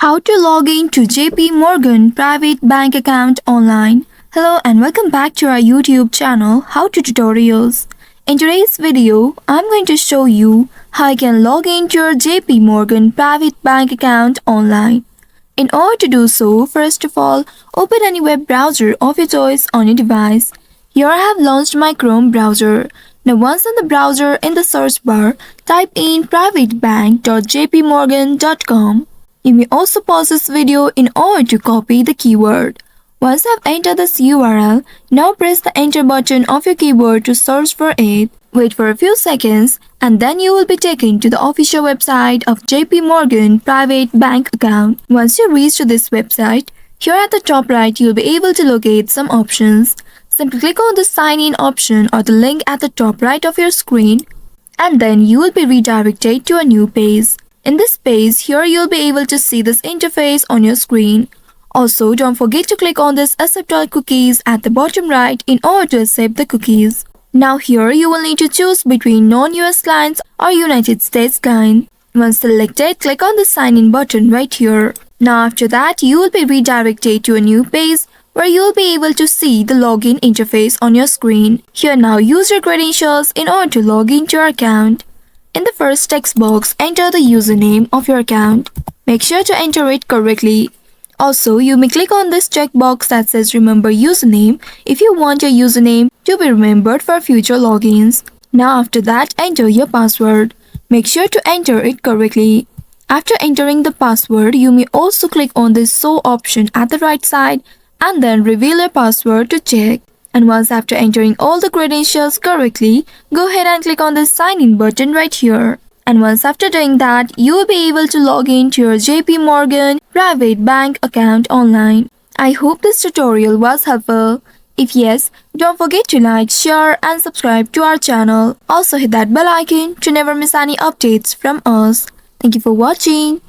How to log in to JP Morgan private bank account online. Hello and welcome back to our YouTube channel How to Tutorials. In today's video, I'm going to show you how you can log in to your JP Morgan private bank account online. In order to do so, first of all, open any web browser of your choice on your device. Here I have launched my Chrome browser. Now once in the browser, in the search bar, type in privatebank.jpmorgan.com. You may also pause this video in order to copy the keyword. Once you have entered this URL, now press the enter button of your keyboard to search for it. Wait for a few seconds and then you will be taken to the official website of JP Morgan private bank account. Once you reach to this website, here at the top right you will be able to locate some options. Simply click on the sign in option or the link at the top right of your screen and then you will be redirected to a new page. In this page, here you'll be able to see this interface on your screen. Also, don't forget to click on this accept all cookies at the bottom right in order to accept the cookies. Now here you will need to choose between non-US clients or United States client. Once selected, click on the sign in button right here. Now after that, you will be redirected to a new page where you will be able to see the login interface on your screen. Here now use your credentials in order to log into your account. In the first text box, enter the username of your account. Make sure to enter it correctly. Also, you may click on this checkbox that says remember username if you want your username to be remembered for future logins. Now after that, enter your password. Make sure to enter it correctly. After entering the password, you may also click on this show option at the right side and then reveal your password to check. And once after entering all the credentials correctly, go ahead and click on the sign in button right here. And once after doing that, you will be able to log in to your JP Morgan private bank account online. I hope this tutorial was helpful. If yes, don't forget to like, share and subscribe to our channel. Also hit that bell icon to never miss any updates from us. Thank you for watching.